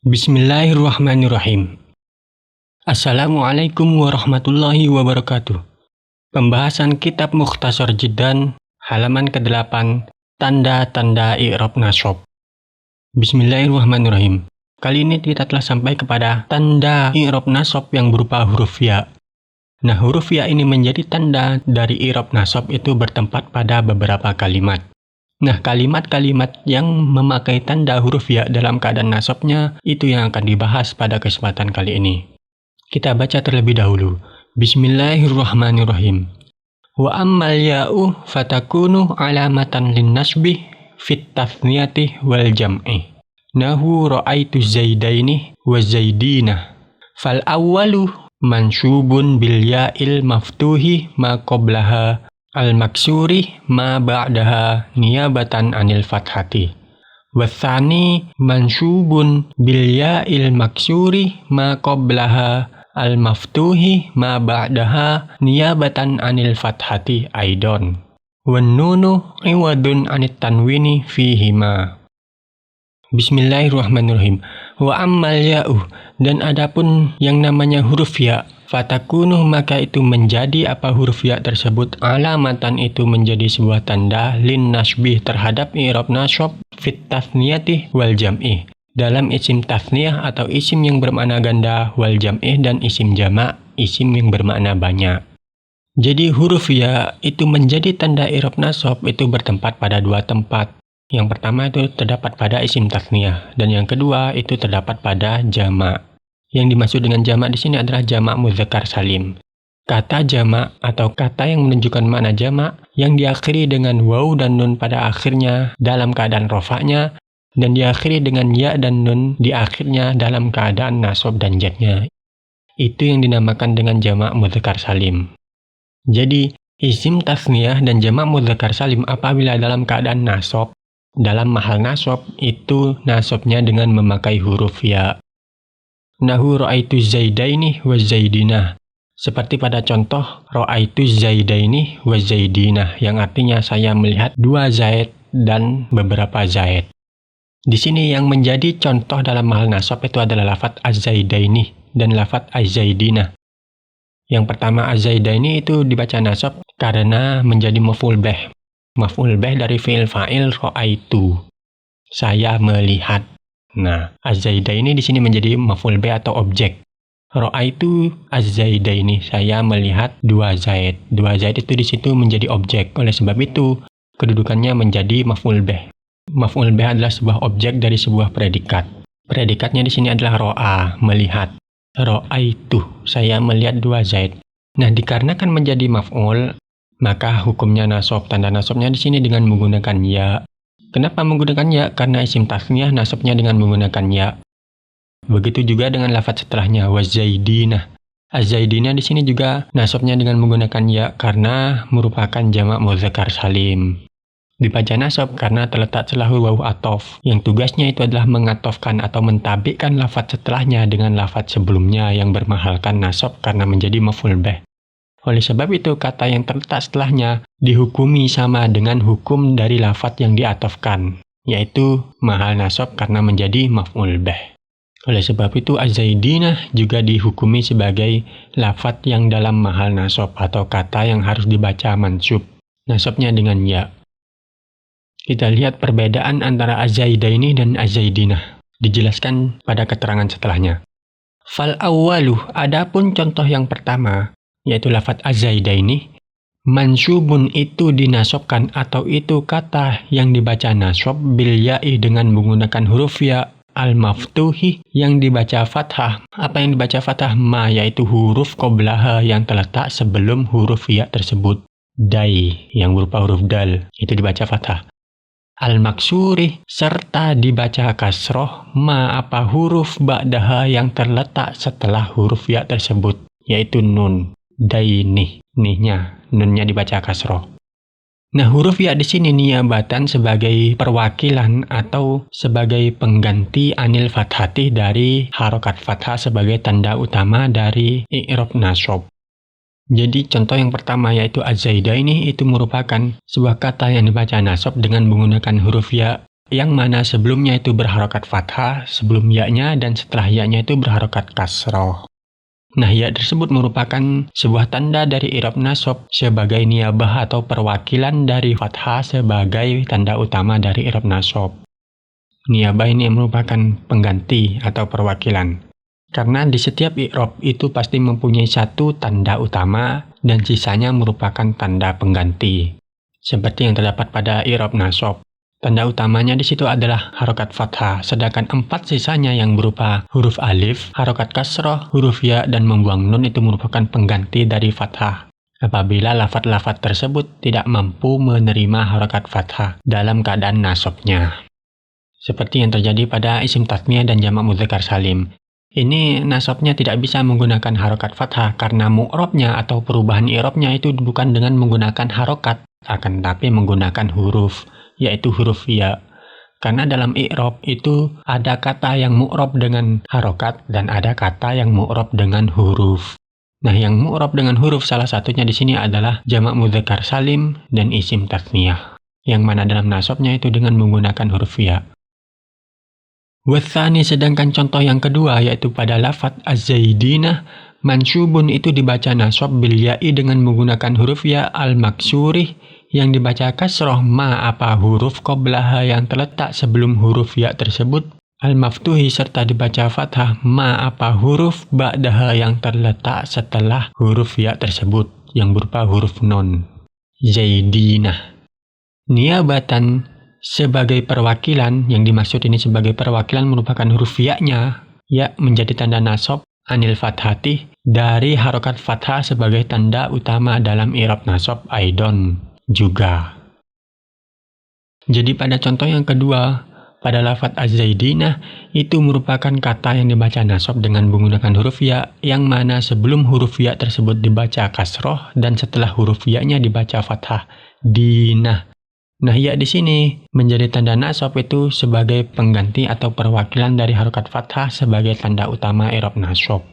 Bismillahirrahmanirrahim. Assalamualaikum warahmatullahi wabarakatuh. Pembahasan Kitab Mukhtasar Jiddan, halaman ke-8, tanda-tanda i'rab nasab. Bismillahirrahmanirrahim. Kali ini kita telah sampai kepada tanda i'rab nasab yang berupa huruf ya. Nah, huruf ya ini menjadi tanda dari i'rab nasab itu bertempat pada beberapa kalimat. Nah, kalimat-kalimat yang memakai tanda huruf ya dalam keadaan nasabnya itu yang akan dibahas pada kesempatan kali ini. Kita baca terlebih dahulu. Bismillahirrahmanirrahim. Wa ammal ya'u fatakunu alamatan linnasbi fit tathniyati wal jam'i. Nahu ra'aitu zaidaini wa zaidina. Fal awwalu mansubun bil ya'il maftuhi ma qablaha al-maksuri ma ba'daha niyabatan anil fathati. Wathani mansubun bil ya'il maksuri ma qablaha al-maftuhi ma ba'daha niyabatan anil fathati aidon. Wan nunu iwadun anit tanwini fihima. Bismillahirrahmanirrahim. Wa ammal ya'u, dan adapun yang namanya huruf ya, fatakunu maka itu menjadi apa huruf ya tersebut, alamatan itu menjadi sebuah tanda lin nasbih terhadap i'rab nasab fit tathniyati wal jam'i, dalam isim tathniyah atau isim yang bermakna ganda, wal jam'i dan isim jamak, isim yang bermakna banyak. Jadi huruf ya itu menjadi tanda i'rab nasab itu bertempat pada dua tempat. Yang pertama itu terdapat pada isim tathniyah dan yang kedua itu terdapat pada jamak. Yang dimaksud dengan jamak di sini adalah jamak mudzakkar salim. Kata jamak atau kata yang menunjukkan makna jamak yang diakhiri dengan waw dan nun pada akhirnya dalam keadaan rofa'nya dan diakhiri dengan ya dan nun di akhirnya dalam keadaan nasab dan jatnya. Itu yang dinamakan dengan jamak mudzakkar salim. Jadi isim tathniyah dan jamak mudzakkar salim apabila dalam keadaan nasab, dalam mahal nasab itu nasabnya dengan memakai huruf ya. Nahu ra'aitu zaidaini wa zaidina. Seperti pada contoh ra'aitu zaidaini wa zaidina yang artinya saya melihat dua zaid dan beberapa zaid. Di sini yang menjadi contoh dalam mahal nasab itu adalah lafadz az-zaidaini dan lafadz az-zaidina. Yang pertama az-zaidaini itu dibaca nasab karena menjadi maf'ul bih. Maf'ul bih dari fi'il fa'il ra'aitu. Saya melihat. Nah, az-zaidaini di sini menjadi maf'ul bih atau objek. Ra'aitu az-zaidaini, saya melihat dua zaid. Dua zaid itu di situ menjadi objek. Oleh sebab itu, kedudukannya menjadi maf'ul bih. Maf'ul bih adalah sebuah objek dari sebuah predikat. Predikatnya di sini adalah ro'a, melihat. Ra'aitu, saya melihat dua zaid. Nah, dikarenakan menjadi maf'ul, maka hukumnya nasab, tanda nasabnya di sini dengan menggunakan ya. Kenapa menggunakan ya? Karena isim tathniyah nasabnya dengan menggunakan ya. Begitu juga dengan lafadz setelahnya wa zaidina. Az-zaidina di sini juga nasabnya dengan menggunakan ya karena merupakan jamak mudzakkar salim. Dibaca nasab karena terletak setelah waw atof yang tugasnya itu adalah mengatofkan atau mentabikkan lafadz setelahnya dengan lafadz sebelumnya yang bermahalkan nasab karena menjadi maf'ul bih. Oleh sebab itu, kata yang terletak setelahnya dihukumi sama dengan hukum dari lafadz yang diatofkan, yaitu mahal nasab karena menjadi maf'ul bih. Oleh sebab itu, az-zaidina juga dihukumi sebagai lafadz yang dalam mahal nasab atau kata yang harus dibaca mansub, nasabnya dengan ya. Kita lihat perbedaan antara az-zaidaini dan az-zaidina. Dijelaskan pada keterangan setelahnya. Fal awwalu, adapun contoh yang pertama, yaitu lafadz az-zaidaini, mansubun itu dinasabkan atau itu kata yang dibaca nasab bil ya'i dengan menggunakan huruf ya al-maftuhi yang dibaca fathah. Apa yang dibaca fathah? Ma, yaitu huruf qablaha yang terletak sebelum huruf ya tersebut. Dai yang berupa huruf dal itu dibaca fathah. Al-maksuri serta dibaca kasroh ma apa huruf ba'daha yang terletak setelah huruf ya tersebut, yaitu nun. Daini, nihnya, nunnya dibaca kasroh. Nah, huruf ya di sini niyabatan sebagai perwakilan atau sebagai pengganti anil fathati dari harokat fathah sebagai tanda utama dari i'rab nasab. Jadi contoh yang pertama yaitu az-zaidaini itu merupakan sebuah kata yang dibaca nasab dengan menggunakan huruf ya yang mana sebelumnya itu berharokat fathah sebelum ya-nya dan setelah ya-nya itu berharokat kasroh. Nah, ya tersebut merupakan sebuah tanda dari i'rab nasab sebagai niyabah atau perwakilan dari fathah sebagai tanda utama dari i'rab nasab. Niyabah ini merupakan pengganti atau perwakilan. Karena di setiap i'rab itu pasti mempunyai satu tanda utama dan sisanya merupakan tanda pengganti. Seperti yang terdapat pada i'rab nasab. Tanda utamanya di situ adalah harokat fathah, sedangkan 4 sisanya yang berupa huruf alif, harokat kasroh, huruf ya, dan membuang nun itu merupakan pengganti dari fathah. Apabila lafadz-lafadz tersebut tidak mampu menerima harokat fathah dalam keadaan nasabnya. Seperti yang terjadi pada isim tasniyah dan jamak mudzakkar salim. Ini nasabnya tidak bisa menggunakan harokat fathah karena mu'rabnya atau perubahan i'rabnya itu bukan dengan menggunakan harokat, akan tetapi menggunakan huruf, yaitu huruf ya. Karena dalam i'rab itu ada kata yang mu'rab dengan harokat dan ada kata yang mu'rab dengan huruf. Nah, yang mu'rab dengan huruf salah satunya di sini adalah jamak mudzakkar salim dan isim tasniyah, yang mana dalam nasabnya itu dengan menggunakan huruf ya. Watsani, sedangkan contoh yang kedua yaitu pada lafadz az-zaidinah, mansubun itu dibaca nasab bil ya'i dengan menggunakan huruf ya al-maksurih yang dibaca kasroh ma apa huruf qoblaha yang terletak sebelum huruf ya tersebut, al-maftuhi serta dibaca fathah ma apa huruf ba'daha yang terletak setelah huruf ya tersebut yang berupa huruf non. Zaidinah. Niabatan sebagai perwakilan, yang dimaksud ini sebagai perwakilan merupakan huruf ya-nya, ya menjadi tanda nasab anil fathati dari harokat fathah sebagai tanda utama dalam i'rab nasab aidon juga. Jadi pada contoh yang kedua, pada lafadz az-zaidinah itu merupakan kata yang dibaca nasab dengan menggunakan huruf ya, yang mana sebelum huruf ya tersebut dibaca kasroh dan setelah huruf ya-nya dibaca fathah dinah. Nah, ya di sini menjadi tanda nasab itu sebagai pengganti atau perwakilan dari harokat fathah sebagai tanda utama i'rab nasab.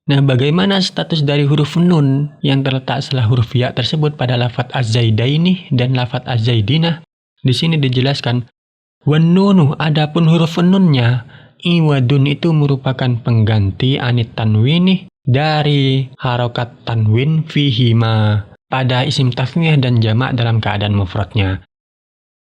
Nah, bagaimana status dari huruf nun yang terletak setelah huruf ya tersebut pada lafadz az-zaidaini dan lafadz az-zaidinah? Di sini dijelaskan, wan nunu, adapun huruf nunnya, iwadun itu merupakan pengganti anit tanwini dari harokat tanwin fihima pada isim tasniyah dan jamak dalam keadaan mufradnya.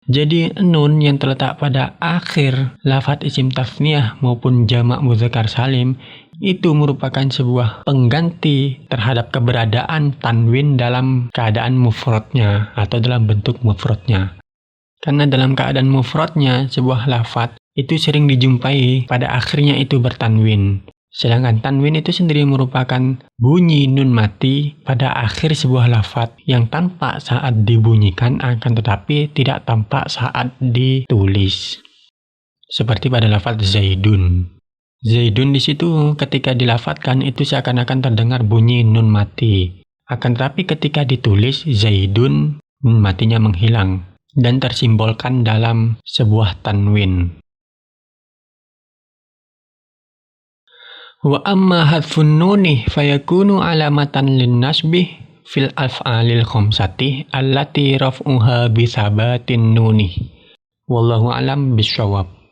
Jadi nun yang terletak pada akhir lafadz isim tasniyah maupun jamak mudzakkar salim itu merupakan sebuah pengganti terhadap keberadaan tanwin dalam keadaan mufradnya atau dalam bentuk mufradnya. Karena dalam keadaan mufradnya sebuah lafadz itu sering dijumpai pada akhirnya itu bertanwin. Sedangkan tanwin itu sendiri merupakan bunyi nun mati pada akhir sebuah lafadz yang tampak saat dibunyikan akan tetapi tidak tampak saat ditulis. Seperti pada lafadz zaidun. Zaidun di situ ketika dilafadzkan itu seakan-akan terdengar bunyi nun mati. Akan tetapi ketika ditulis zaidun, nun matinya menghilang dan tersimbolkan dalam sebuah tanwin. Wa amma hadfun nuni fayakunu alamatan lin nasbih fil af'alil khamsati allati raf'uha bi sabatin nuni. Wallahu alam bisawab.